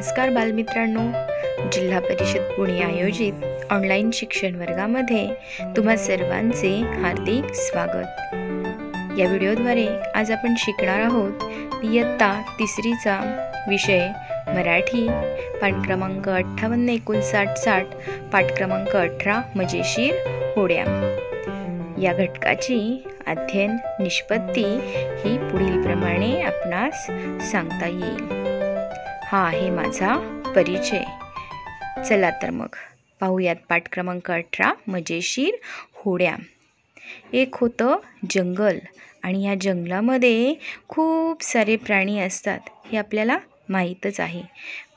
नमस्कार बालमित्रांनो, जिल्हा परिषद पुणे आयोजित ऑनलाईन शिक्षण वर्गामध्ये तुम्हा सर्वांचे हार्दिक स्वागत। या व्हिडिओद्वारे आज आपण शिकणार आहोत इयत्ता तिसरीचा विषय मराठी, पाठ क्रमांक 58-59-60, पाठ क्रमांक 18 मजेशीर होड्या। या घटकाची अध्ययन निष्पत्ती ही पुढील प्रमाणे आपणास सांगता येईल। हा आहे माझा परिचय। चला तर मग पाहूयात पाठ क्रमांक 18 मजेशीर होड्या। एक होतं जंगल आणि या जंगलामध्ये खूप सारे प्राणी असतात हे आपल्याला माहीतच आहे।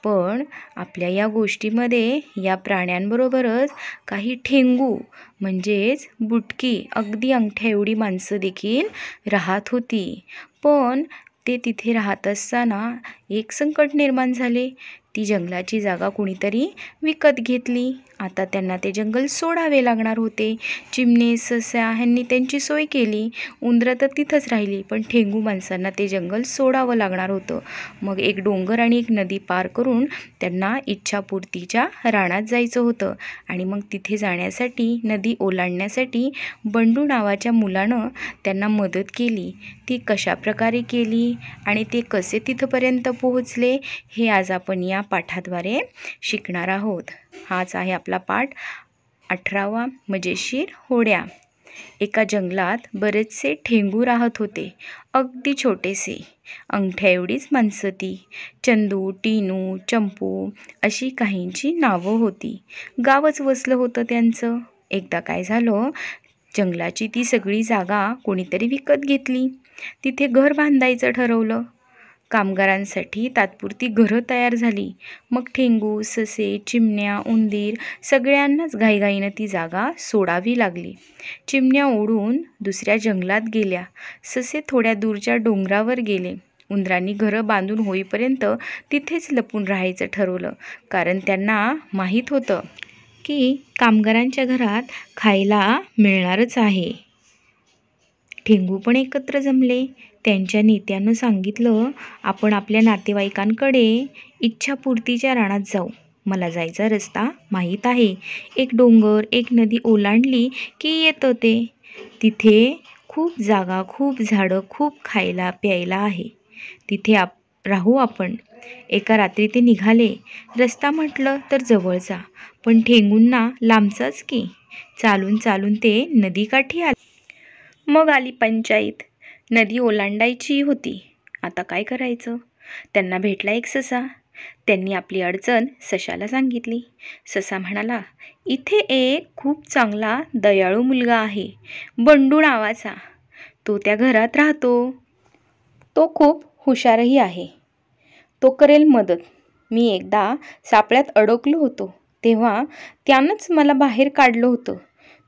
पण आपल्या या गोष्टीमध्ये या प्राण्यांबरोबरच काही ठेंगू म्हणजेच बुटकी अगदी अंगठ्या एवढी माणसं देखील राहत होती। पण ते तिथे राहत असताना एक संकट निर्माण झाले। ती जंगलाची जागा कुणीतरी विकत घेतली। आता त्यांना ते जंगल सोडावे लागणार होते। चिमणे, सस्या ह्यांनी त्यांची सोय केली। उंदरं तर तिथंच राहिली, पण ठेंगू माणसांना ते जंगल सोडावं लागणार होतं। मग एक डोंगर आणि एक नदी पार करून त्यांना इच्छापूर्तीच्या रानात जायचं होतं। आणि मग तिथे जाण्यासाठी, नदी ओलांडण्यासाठी बंडू नावाच्या मुलानं त्यांना मदत केली। ती कशा प्रकारे केली आणि ते कसे तिथपर्यंत पोहोचले हे आज आपण या पाठाद्वारे शिकणार आहोत। हाच आहे आपला पाठ 18वा मजेशीर होड्या। एका जंगलात बरेचसे ठेंगू राहत होते, अगदी छोटेसे, अंगठ्या एवढीच माणसं ती। चंदू, टीनू, चंपू अशी काहींची नावं होती। गावच वसलं होतं त्यांचं। एकदा काय झालं, जंगलाची ती सगळी जागा कोणीतरी विकत घेतली। तिथे घर बांधायचं ठरवलं। कामगारांसाठी तात्पुरती घरं तयार झाली। मग ठेंगू, ससे, चिमण्या, उंदीर सगळ्यांनाच घाईघाईनं ती जागा सोडावी लागली। चिमण्या उडून दुसऱ्या जंगलात गेल्या। ससे थोड्या दूरच्या डोंगरावर गेले। उंदरांनी घरं बांधून होईपर्यंत तिथेच लपून राहायचं ठरवलं, कारण त्यांना माहीत होतं की कामगारांच्या घरात खायला मिळणारच आहे। ठेंगू पण एकत्र जमले। त्यांच्या नेत्यानं सांगितलं, आपण आपल्या नातेवाईकांकडे इच्छापूर्तीच्या रानात जाऊ। मला जायचा रस्ता माहीत आहे। एक डोंगर, एक नदी ओलांडली की येतं ते। तिथे खूप जागा, खूप झाडं, खूप खायला प्यायला आहे। तिथे राहू आपण। एका रात्री ते निघाले। रस्ता म्हटलं तर जवळचा, पण ठेंगूंना लांबचाच की। चालून चालून ते नदीकाठी आले। मग आली पंचायत। नदी ओलांडायची होती। आता काय करायचं? त्यांना भेटला एक ससा। त्यांनी आपली अडचण सशाला सांगितली। ससा म्हणाला, इथे एक खूप चांगला दयाळू मुलगा आहे, बंडू नावाचा। तो त्या घरात राहतो। तो खूप हुशारही आहे। तो करेल मदत। मी एकदा सापळ्यात अडकलो होतो, तेव्हा त्यानंच मला बाहेर काढलं होतं।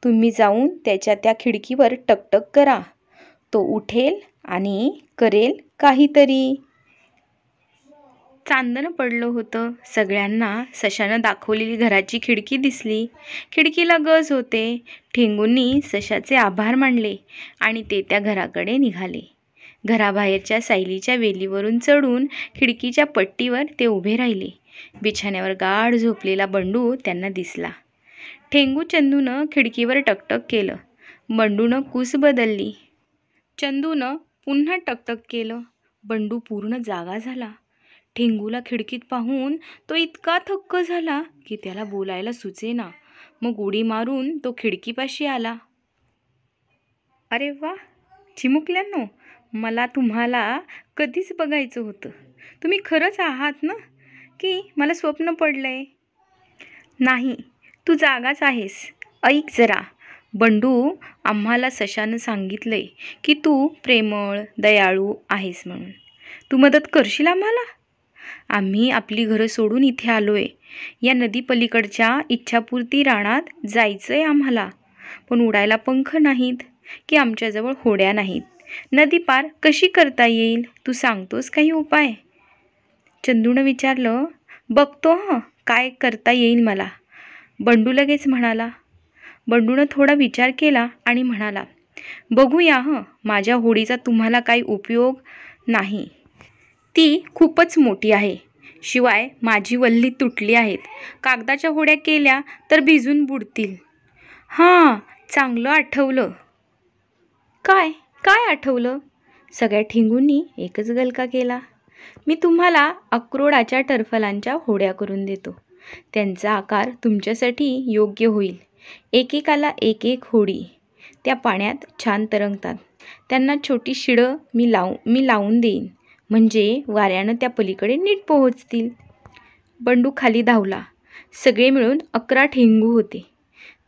तुम्ही जाऊन त्याच्या त्या खिडकीवर टकटक करा। तो उठेल आणि करेल काहीतरी। चांदणं पडलं होतं। सगळ्यांना सशानं दाखवलेली घराची खिडकी दिसली। खिडकीला गज होते। ठेंगूंनी सशाचे आभार मानले आणि ते त्या घराकडे निघाले। घराबाहेरच्या सायलीच्या वेलीवरून चढून खिडकीच्या पट्टीवर ते उभे राहिले। बिछाण्यावर गाढ झोपलेला बंडू त्यांना दिसला। ठेंगू चंदूनं खिडकीवर टकटक केलं। बंडूनं कूस बदलली। चंदूनं पुन्हा टकटक केलं। बंडू पूर्ण जागा झाला। ठेंगूला खिडकीत पाहून तो इतका थक्क झाला की त्याला बोलायला सुचेना। मग उडी मारून तो खिडकीपाशी आला। अरे वा चिमुकल्यांनो, मला तुम्हाला कधीच बघायचं होतं। तुम्ही खरंच आहात ना, की मला स्वप्न पडलंय? नाही, तू जागाच आहेस। ऐक जरा, बंडू, आम्हाला सशानं सांगितलंय की तू प्रेमळ, दयाळू आहेस म्हणून। तू मदत करशील आम्हाला? आम्ही आपली घरं सोडून इथे आलोय। या नदी पलीकडच्या इच्छापूर्ती रानात जायचंय आम्हाला, पण उडायला पंख नाहीत की आमच्याजवळ होड्या नाहीत। नदी पार कशी करता येईल? तू सांगतोस काही उपाय? चंदूनं विचारलं। बघतो काय करता येईल मला, बंडू लगेच म्हणाला। बंडूनं थोडा विचार केला आणि म्हणाला, बघूया माझ्या होडीचा तुम्हाला काही उपयोग नाही। ती खूपच मोठी आहे। शिवाय माझी वल्ली तुटली आहेत. कागदाच्या होड्या केल्या तर भिजून बुडतील. हां, चांगलं आठवलं. काय काय आठवलं? सगळ्या ठिंगूंनी एकच गलका केला. मी तुम्हाला अक्रोडाच्या टरफलांच्या होड्या करून देतो. त्यांचा आकार तुमच्यासाठी योग्य होईल. एकेकाला एक एक होडी. त्या पाण्यात छान तरंगतात. त्यांना छोटी शिडं मी लावून देईन, म्हणजे वाऱ्यानं त्या पलीकडे नीट पोहोचतील. बंडू खाली धावला. सगळे मिळून 11 ठिंगू होते.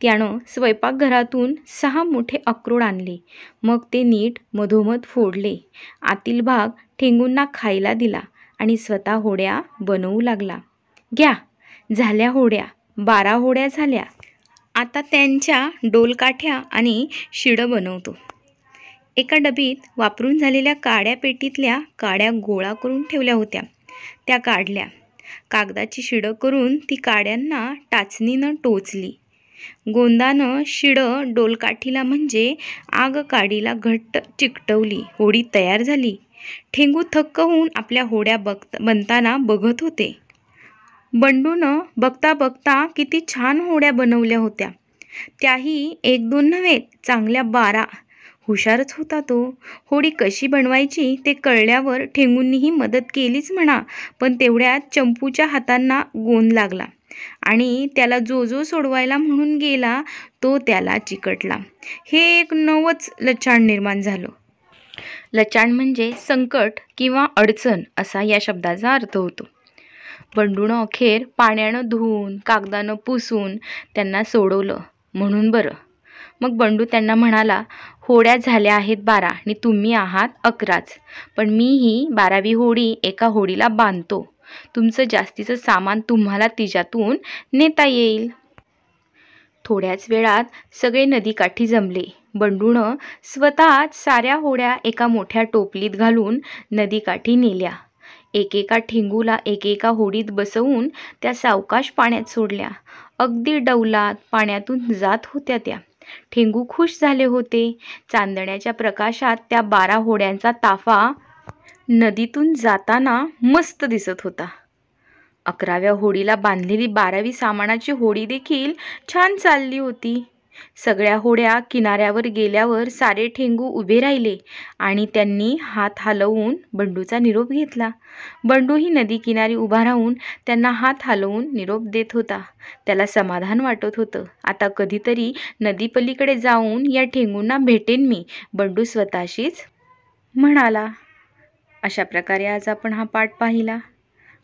त्यानं स्वयंपाकघरातून 6 मोठे अक्रोड आणले. मग ते नीट मधोमध फोडले. आतील भाग ठिंगूंना खायला दिला आणि स्वतः होड्या बनवू लागला. घ्या, झाल्या होड्या. 12 होड्या झाल्या. आता त्यांच्या डोलकाठ्या आणि शिडं बनवतो. एका डबीत वापरून झालेल्या काड्या पेटीतल्या काड्या गोळा करून ठेवल्या होत्या. त्या काढल्या. कागदाची शिडं करून ती काड्यांना टाचणीनं टोचली. गोंदानं शिडं डोलकाठीला म्हणजे आगकाडीला घट्ट चिकटवली. होडी तयार झाली. ठिंगू थक्क होऊन आपल्या होड्या बनताना बघत होते. बंडूनं बघता बघता किती छान होड्या बनवल्या होत्या. त्याही 1-2 नव्हे, चांगल्या 12. हुशारच होता तो. होडी कशी बनवायची ते कळल्यावर ठिंगूंनीही मदत केलीच म्हणा, पण तेवढ्यात चंपूच्या हातांना गोंद लागला आणि त्याला जो सोडवायला म्हणून गेला तो त्याला चिकटला. हे एक नवच लचाण निर्माण झालं. लचाण म्हणजे संकट किंवा अडचण असा या शब्दाचा अर्थ होतो. बंडूनं अखेर पाण्यानं धुवून कागदानं पुसून त्यांना सोडवलं म्हणून बरं. मग बंडू त्यांना म्हणाला, होड्या झाल्या आहेत 12 आणि तुम्ही आहात 11च. पण मी ही 12वी होडी एका होडीला बांधतो. तुमचं जास्तीचं सामान तुम्हाला तिच्यातून नेता येईल. थोड्याच वेळात सगळे नदीकाठी जमले. बंडूनं स्वतःच साऱ्या होड्या एका मोठ्या टोपलीत घालून नदीकाठी नेल्या. एकेका ठिंगूला एकेका होडीत बसवून त्या सावकाश पाण्यात सोडल्या. अगदी डौलात पाण्यातून जात होत्या त्या. ठिंगू खुश झाले होते. चांदण्याच्या प्रकाशात त्या 12 होड्यांचा ताफा नदीतून जाताना मस्त दिसत होता. 11व्या होडीला बांधलेली 12वी सामानाची होडी देखील छान चालली होती. सगळ्या होड्या किनाऱ्यावर गेल्यावर सारे ठिंगू उभे राहिले आणि त्यांनी हात हलवून बंडूचा निरोप घेतला. बंडूही नदीकिनारी उभा राहून त्यांना हात हलवून निरोप देत होता. त्याला समाधान वाटत होतं. आता कधीतरी नदीपलीकडे जाऊन या ठिंगूंना भेटेन मी, बंडू स्वतःशीच म्हणाला. अशा प्रकारे आज आपण हा पाठ पाहिला.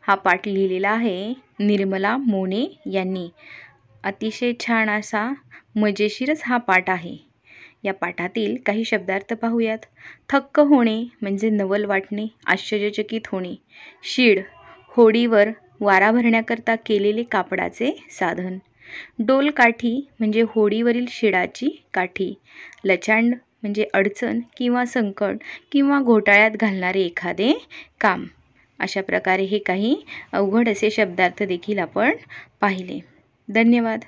हा पाठ लिहिलेला आहे निर्मला मोने यांनी. अतिशय छान असा मजेशीरच हा पाठ आहे. या पाठातील काही शब्दार्थ पाहूयात. थक्क होणे म्हणजे नवल वाटणे, आश्चर्यचकित होणे. शीड, होडीवर वारा भरण्याकरता केलेले कापडाचे साधन. डोलकाठी म्हणजे होडीवरील शिडाची काठी. लचांड म्हणजे अडचण किंवा संकट किंवा घोटाळ्यात घालणारे एखादे काम. अशा प्रकारे हे काही अवघड असे शब्दार्थ देखील आपण पाहिले. धन्यवाद.